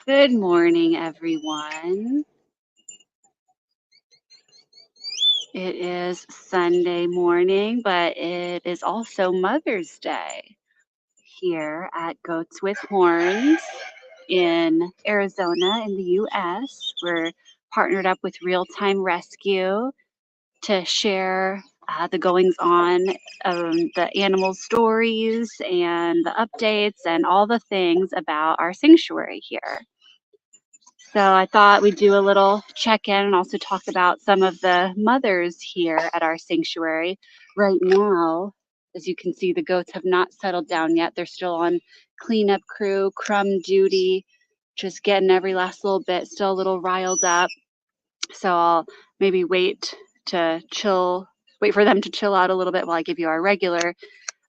Good morning, everyone. It is Sunday morning, but it is also Mother's Day here at Goats with Horns in Arizona in the US. We're partnered up with Real Time Rescue to share the goings on, the animal stories, and the updates, and all the things about our sanctuary here. So I thought we'd do a little check-in and also talk about some of the mothers here at our sanctuary. Right now, as you can see, the goats have not settled down yet. They're still on cleanup crew, crumb duty, just getting every last little bit, still a little riled up. So I'll maybe wait for them to chill out a little bit while I give you our regular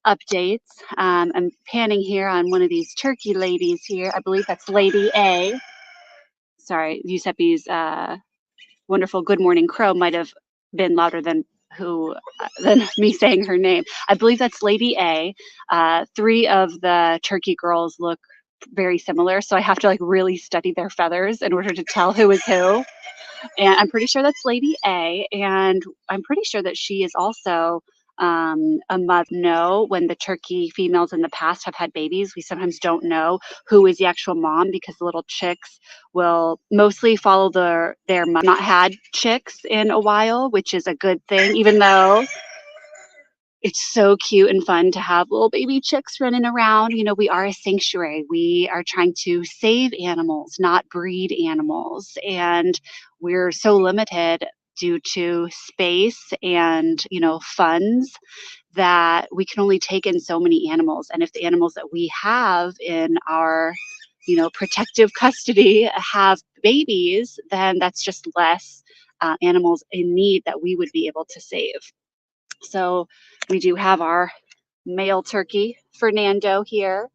updates. I'm panning here on one of these turkey ladies here. I believe that's Lady A. Sorry, Giuseppe's wonderful Good Morning Crow might have been louder than me saying her name. I believe that's Lady A. Three of the turkey girls look very similar, so I have to like really study their feathers in order to tell who is who. And I'm pretty sure that's Lady A. And I'm pretty sure that she is also a mother. No, when the turkey females in the past have had babies, we sometimes don't know who is the actual mom because the little chicks will mostly follow their mom. Not had chicks in a while, which is a good thing, even though it's so cute and fun to have little baby chicks running around. You know, we are a sanctuary. We are trying to save animals, not breed animals. And we're so limited due to space and, funds that we can only take in so many animals. And if the animals that we have in our, protective custody have babies, then that's just less animals in need that we would be able to save. So we do have our male turkey, Fernando, here,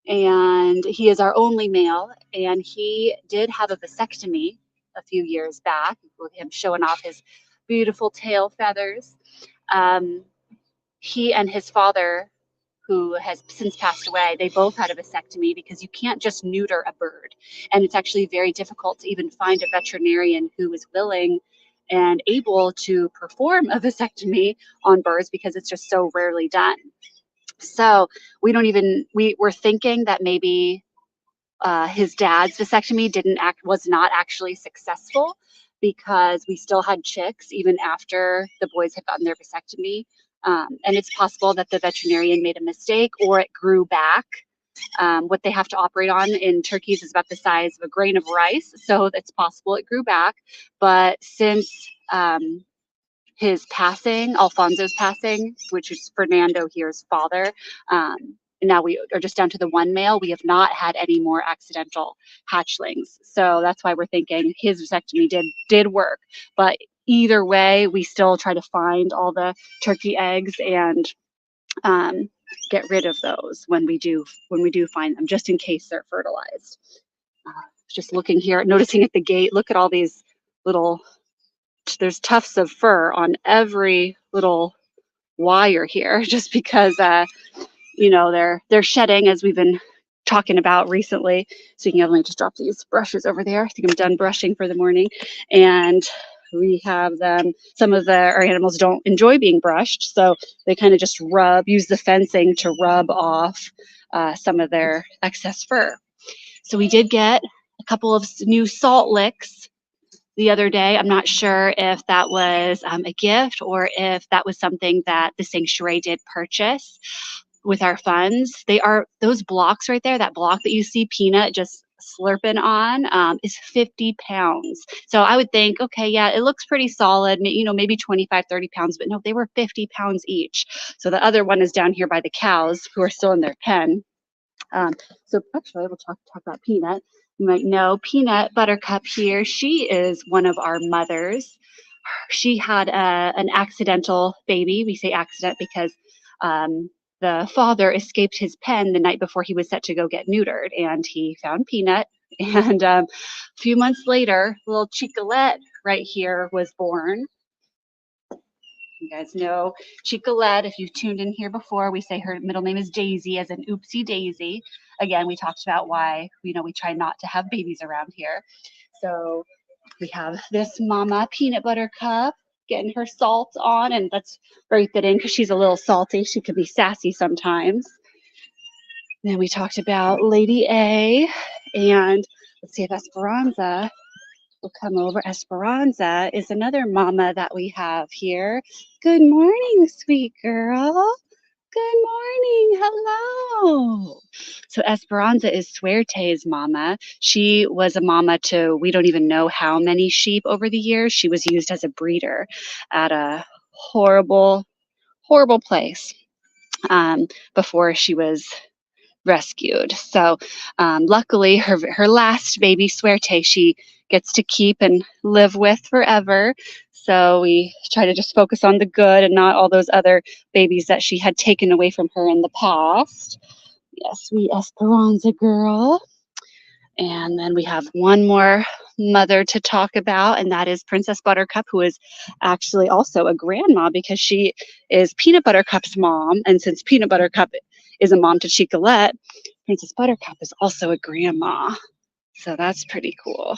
and he is our only male. And he did have a vasectomy a few years back, with him showing off his beautiful tail feathers. Um, he and his father, who has since passed away, they both had a vasectomy because you can't just neuter a bird. And it's actually very difficult to even find a veterinarian who is willing and able to perform a vasectomy on birds because it's just so rarely done. So we're thinking that maybe his dad's vasectomy was not actually successful because we still had chicks even after the boys had gotten their vasectomy. And it's possible that the veterinarian made a mistake or it grew back. What they have to operate on in turkeys is about the size of a grain of rice, so it's possible it grew back. But since Alfonso's passing, which is Fernando here's father, now we are just down to the one male. We have not had any more accidental hatchlings, so that's why we're thinking his vasectomy did work. But either way, we still try to find all the turkey eggs and get rid of those when we do find them, just in case they're fertilized. Just looking here, noticing at the gate, look at all these little. There's tufts of fur on every little wire here, just because they're shedding, as we've been talking about recently. Speaking of, let me just drop these brushes over there. I think I'm done brushing for the morning. And we have them. Some of our animals don't enjoy being brushed, so they kind of just use the fencing to rub off some of their excess fur. So we did get a couple of new salt licks the other day. I'm not sure if that was a gift or if that was something that the sanctuary did purchase with our funds. They are those blocks right there, that block that you see Peanut just slurping on is 50 pounds. So I would think, okay, yeah, it looks pretty solid, maybe 25, 30 pounds, but no, they were 50 pounds each. So the other one is down here by the cows who are still in their pen. So actually, we'll talk about Peanut. You might know Peanut Buttercup here. She is one of our mothers. She had an accidental baby. We say accident because the father escaped his pen the night before he was set to go get neutered, and he found Peanut. And a few months later, little Chicolette right here was born. You guys know Chicolette. If you've tuned in here before, we say her middle name is Daisy, as in Oopsie Daisy. again, we talked about why, we try not to have babies around here. So we have this mama peanut butter cup getting her salt on, and that's very fitting because she's a little salty. She could be sassy sometimes. Then we talked about Lady A, and let's see if Esperanza will come over. Esperanza is another mama that we have here. Good morning, sweet girl. Good morning. Hello. So Esperanza is Suerte's mama. She was a mama to we don't even know how many sheep over the years. She was used as a breeder at a horrible, horrible place before she was rescued. So luckily, her last baby, Suerte, she gets to keep and live with forever. So we try to just focus on the good and not all those other babies that she had taken away from her in the past. Yes, sweet Esperanza girl. And then we have one more mother to talk about, and that is Princess Buttercup, who is actually also a grandma because she is Peanut Buttercup's mom. And since Peanut Buttercup is a mom to Chicolette, Princess Buttercup is also a grandma. So that's pretty cool.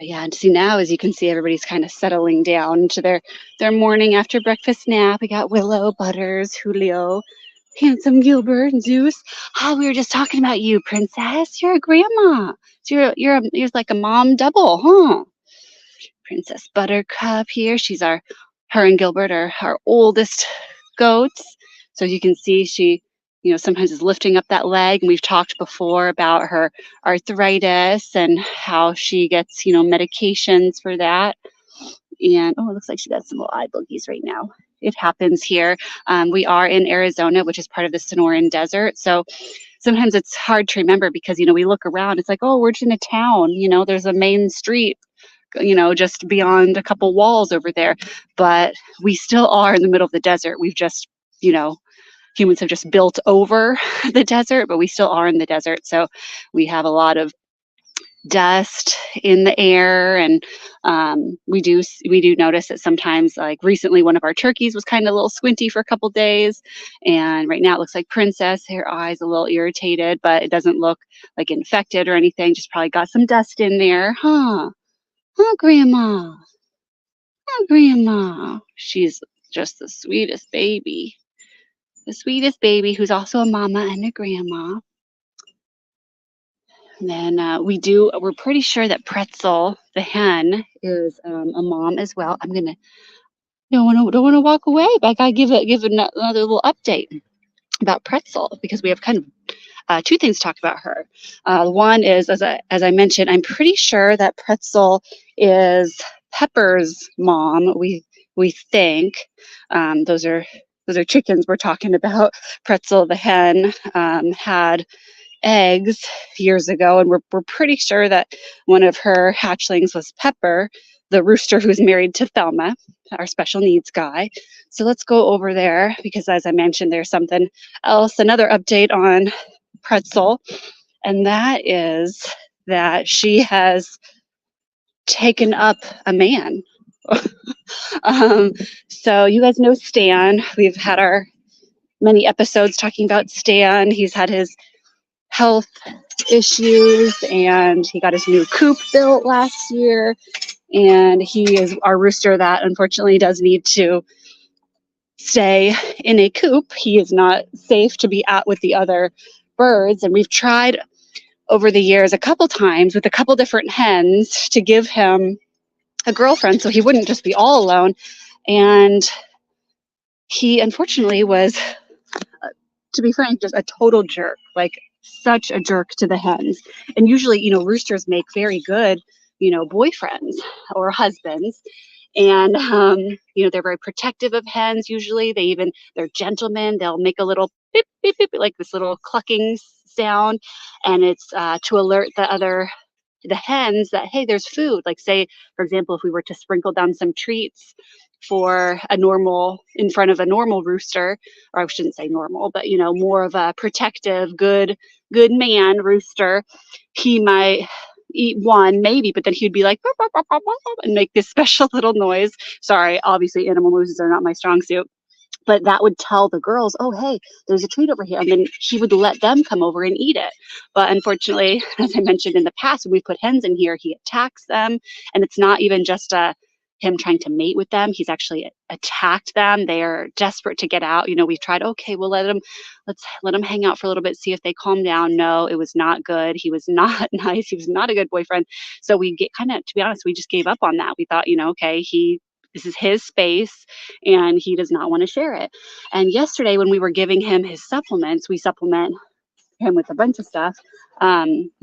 Yeah, and see now, as you can see, everybody's kind of settling down into their morning after breakfast nap. We got Willow, Butters, Julio, Handsome Gilbert, and Zeus. We were just talking about you, Princess. You're a grandma. So you're like a mom double, huh? Princess Buttercup here. Her and Gilbert are our oldest goats. So you can see she, sometimes is lifting up that leg. And we've talked before about her arthritis and how she gets, medications for that. And it looks like she got some little eye boogies right now. It happens here. We are in Arizona, which is part of the Sonoran Desert. So sometimes it's hard to remember because, we look around, it's like, oh, we're just in a town, there's a main street, just beyond a couple walls over there. But we still are in the middle of the desert. We've just, humans have just built over the desert, but we still are in the desert. So we have a lot of dust in the air, and we do notice that sometimes, like recently, one of our turkeys was kind of a little squinty for a couple days, and right now it looks like Princess, her eyes a little irritated, but it doesn't look like infected or anything, just probably got some dust in there, huh Grandma? Oh, Grandma. She's just the sweetest baby, who's also a mama and a grandma. And then we're pretty sure that Pretzel, the hen, is a mom as well. Don't want to walk away, but I gotta give another little update about Pretzel because we have kind of two things to talk about her. One is, as I mentioned, I'm pretty sure that Pretzel is Pepper's mom. We think those are chickens we're talking about. Pretzel, the hen, had eggs years ago, and we're pretty sure that one of her hatchlings was Pepper, the rooster who's married to Thelma, our special needs guy. So let's go over there because, as I mentioned, there's something else, another update on Pretzel, and that is that she has taken up a man. So you guys know Stan. We've had our many episodes talking about Stan. He's had his health issues, and he got his new coop built last year, and he is our rooster that unfortunately does need to stay in a coop. He is not safe to be out with the other birds, and we've tried over the years a couple times with a couple different hens to give him a girlfriend so he wouldn't just be all alone, and he unfortunately was, to be frank, just a total jerk, like such a jerk to the hens. And usually, roosters make very good, boyfriends or husbands. And, they're very protective of hens. Usually they're gentlemen. They'll make a little beep, beep, beep, like this little clucking sound. And it's to alert the hens that, hey, there's food. Like say, for example, if we were to sprinkle down some treats in front of a normal rooster, or I shouldn't say normal, but more of a protective, good man rooster, he might eat one maybe, but then he'd be like "Bop, bop, bop, bop, bop," and make this special little noise. Sorry, obviously animal noises are not my strong suit, but that would tell the girls, oh, hey, there's a treat over here. And then he would let them come over and eat it. But unfortunately, as I mentioned in the past, when we put hens in here, he attacks them. And it's not even just him trying to mate with them. He's actually attacked them. They are desperate to get out. We've tried, okay, we'll let's let him hang out for a little bit, see if they calm down. No, it was not good. He was not nice. He was not a good boyfriend. So we get kind of, to be honest, we just gave up on that. We thought, okay, this is his space and he does not want to share it. And yesterday when we were giving him his supplements, we supplement him with a bunch of stuff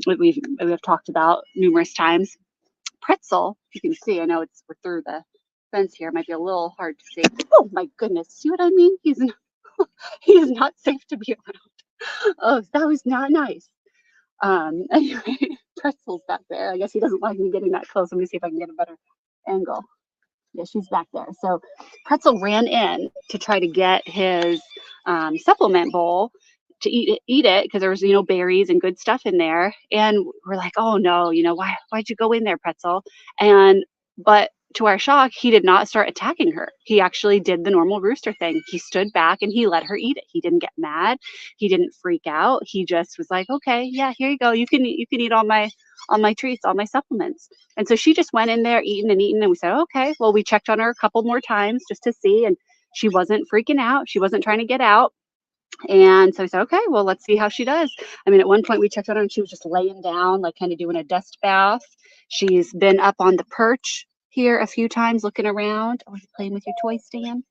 we've talked about numerous times. Pretzel, you can see, I know we're through the fence here. It might be a little hard to see. Oh my goodness, see what I mean? He is not safe to be around. Oh, that was not nice. Anyway, Pretzel's back there. I guess he doesn't like me getting that close. Let me see if I can get a better angle. Yeah, she's back there. So Pretzel ran in to try to get his supplement bowl to eat it because there was, berries and good stuff in there. And we're like, oh no, why'd you go in there, Pretzel? But to our shock, he did not start attacking her. He actually did the normal rooster thing. He stood back and he let her eat it. He didn't get mad. He didn't freak out. He just was like, okay, yeah, here you go. You can eat all my treats, all my supplements. And so she just went in there eating, and we said, okay, well, we checked on her a couple more times just to see, and she wasn't freaking out. She wasn't trying to get out. And so we said, okay, well, let's see how she does. I mean, at one point we checked on her and she was just laying down, like kind of doing a dust bath. She's been up on the perch here a few times looking around. Oh, are you playing with your toy, Stan?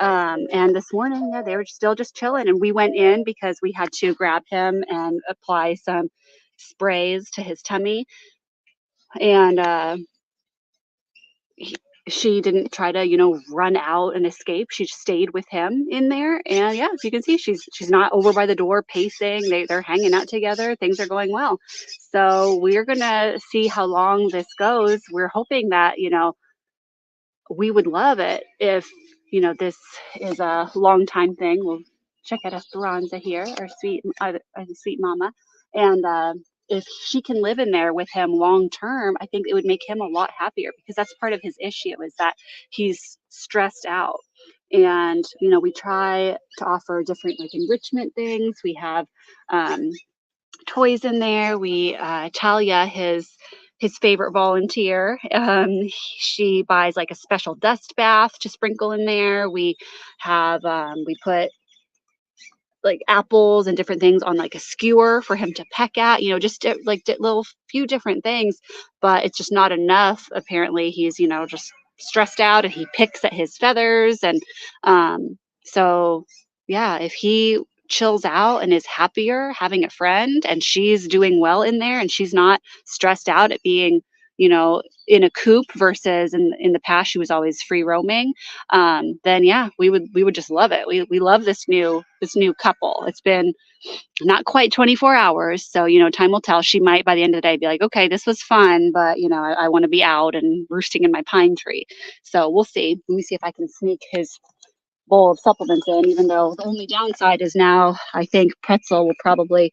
And this morning, yeah, they were still just chilling. And we went in because we had to grab him and apply some sprays to his tummy. And she didn't try to, run out and escape. She stayed with him in there. And yeah, as you can see, she's not over by the door pacing. They're hanging out together. Things are going well. So we're going to see how long this goes. We're hoping that, we would love it if, this is a long time thing. We'll check out Esperanza here, our sweet mama. And if she can live in there with him long term, I think it would make him a lot happier, because that's part of his issue, is that he's stressed out. And, we try to offer different like enrichment things. We have toys in there. Talia, his favorite volunteer, she buys like a special dust bath to sprinkle in there. We have we put like apples and different things on like a skewer for him to peck at, just little few different things. But it's just not enough. Apparently he's, just stressed out and he picks at his feathers. And so yeah, if he chills out and is happier having a friend, and she's doing well in there and she's not stressed out at being, in a coop versus in the past she was always free roaming, then yeah, we would just love it. We love this new couple. It's been not quite 24 hours, so time will tell. She might by the end of the day be like, okay, this was fun, but I want to be out and roosting in my pine tree. So we'll see. Let me see if I can sneak his bowl of supplements in, even though the only downside is now I think Pretzel will probably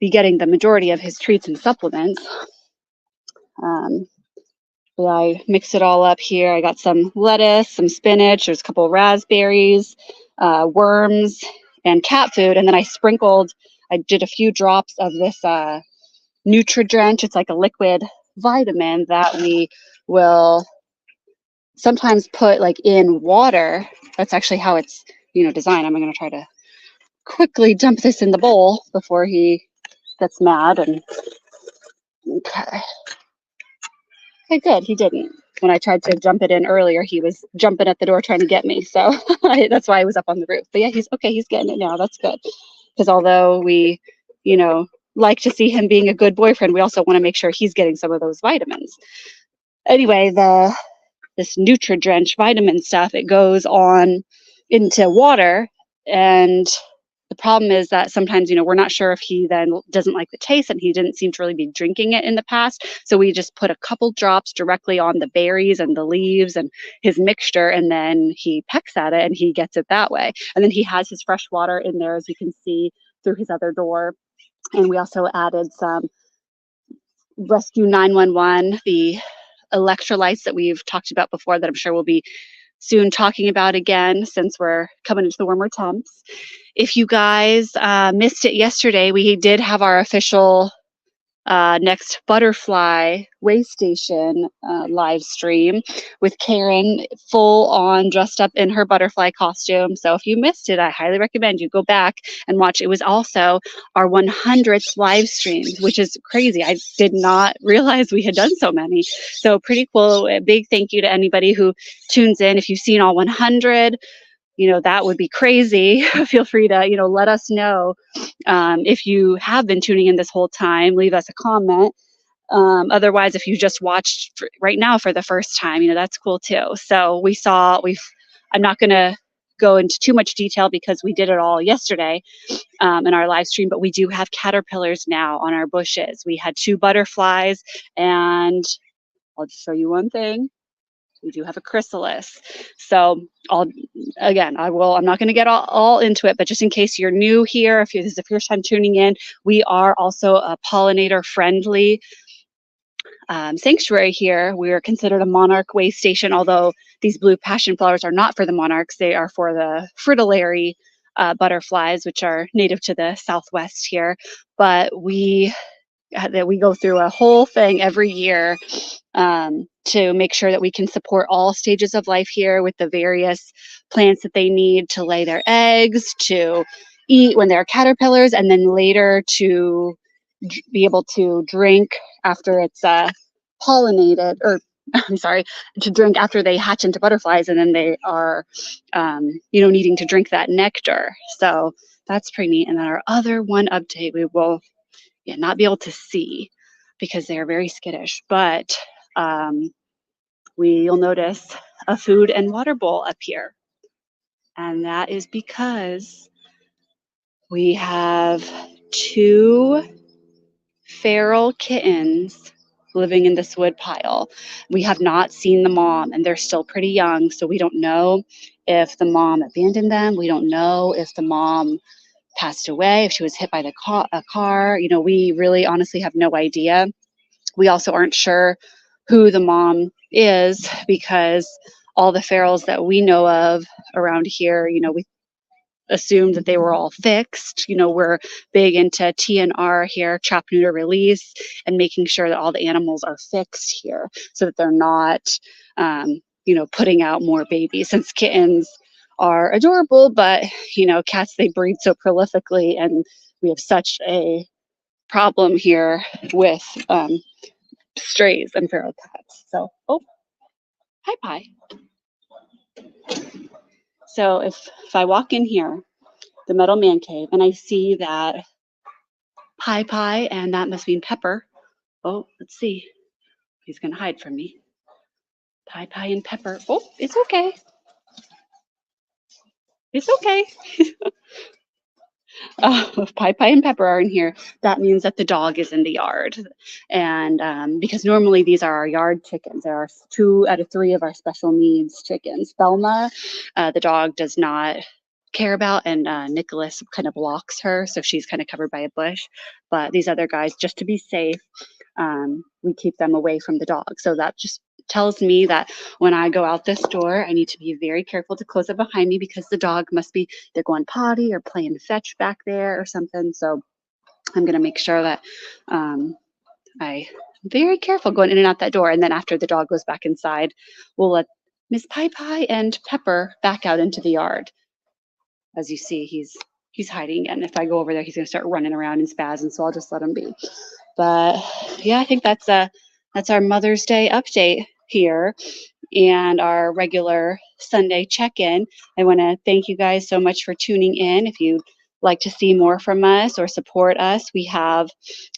be getting the majority of his treats and supplements. But I mix it all up here. I got some lettuce, some spinach, there's a couple of raspberries, worms, and cat food. And then I did a few drops of this Nutri-Drench. It's like a liquid vitamin that we will sometimes put like in water. That's actually how it's, designed. I'm going to try to quickly dump this in the bowl before he gets mad. And okay. Okay, good. He didn't. When I tried to jump it in earlier, he was jumping at the door trying to get me. So that's why I was up on the roof. But yeah, he's getting it now. That's good. Because although we, like to see him being a good boyfriend, we also want to make sure he's getting some of those vitamins. Anyway, this Nutri-Drench vitamin stuff, it goes on into water, and the problem is that sometimes, we're not sure if he then doesn't like the taste, and he didn't seem to really be drinking it in the past. So we just put a couple drops directly on the berries and the leaves and his mixture, and then he pecks at it and he gets it that way. And then he has his fresh water in there, as you can see through his other door. And we also added some Rescue 911, the electrolytes that we've talked about before that I'm sure will be soon talking about again since we're coming into the warmer temps. If you guys missed it yesterday, we did have our official next butterfly way station live stream with Karen full on dressed up in her butterfly costume. So if you missed it, I highly recommend you go back and watch. It was also our 100th live stream, which is crazy. I did not realize we had done so many. So pretty cool. A big thank you to anybody who tunes in. If you've seen all 100, that would be crazy. Feel free to, let us know. If you have been tuning in this whole time, leave us a comment. Otherwise, if you just watched right now for the first time, that's cool too. So I'm not going to go into too much detail because we did it all yesterday in our live stream, but we do have caterpillars now on our bushes. We had 2 butterflies, and I'll just show you one thing. We do have a chrysalis. So I'm not going to get all into it, but just in case you're new here, if this is the first time tuning in, we are also a pollinator friendly sanctuary here. We are considered a monarch way station, although these blue passion flowers are not for the monarchs. They are for the fritillary butterflies, which are native to the Southwest here. But we go through a whole thing every year to make sure that we can support all stages of life here with the various plants that they need to lay their eggs, to eat when they're caterpillars, and then later to be able to drink after it's pollinated, or I'm sorry, to drink after they hatch into butterflies, and then they are, needing to drink that nectar. So that's pretty neat. And then our other one update, we will not be able to see because they are very skittish, but you'll notice a food and water bowl up here. And that is because we have 2 feral kittens living in this wood pile. We have not seen the mom, and they're still pretty young, so we don't know if the mom abandoned them. We don't know if the mom passed away, if she was hit by a car. We really honestly have no idea. We also aren't sure who the mom is because all the ferals that we know of around here, we assumed that they were all fixed. We're big into TNR here, trap, neuter, release, and making sure that all the animals are fixed here so that they're not, putting out more babies, since kittens are adorable, but, cats, they breed so prolifically, and we have such a problem here with strays and feral cats. So, hi, Pie. So if I walk in here, the metal man cave, and I see that Pie, and that must mean Pepper. Oh, let's see. He's gonna hide from me. Pie and Pepper. Oh, it's okay. It's okay. If Pie and Pepper are in here, that means that the dog is in the yard. And because normally these are our yard chickens. There are 2 out of 3 of our special needs chickens. Thelma, the dog, does not care about, and Nicholas kind of blocks her, so she's kind of covered by a bush. But these other guys, just to be safe, we keep them away from the dog. So that just tells me that when I go out this door, I need to be very careful to close it behind me because the dog must be, they're going potty or playing fetch back there or something. So I'm going to make sure that I'm very careful going in and out that door. And then after the dog goes back inside, we'll let Miss Pie and Pepper back out into the yard. As you see, he's hiding, and if I go over there, he's going to start running around and spazzing, so I'll just let him be. But yeah, I think that's our Mother's Day update here and our regular Sunday check-in. I want to thank you guys so much for tuning in. If you'd like to see more from us or support us, we have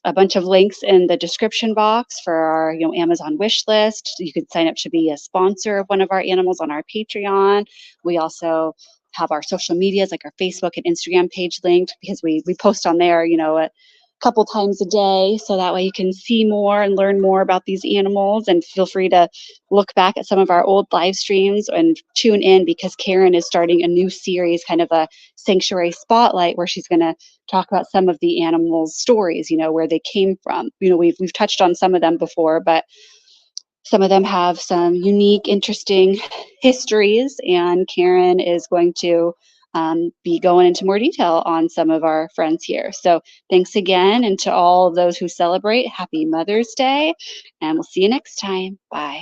a bunch of links in the description box for our Amazon wish list. You can sign up to be a sponsor of one of our animals on our Patreon. We also have our social medias like our Facebook and Instagram page linked because we post on there, a couple times a day, so that way you can see more and learn more about these animals. And feel free to look back at some of our old live streams and tune in because Karen is starting a new series, kind of a sanctuary spotlight, where she's going to talk about some of the animals' stories, where they came from. We've touched on some of them before, but Some of them have some unique, interesting histories, and Karen is going to be going into more detail on some of our friends here. So thanks again, and to all of those who celebrate, happy Mother's Day, and we'll see you next time. Bye.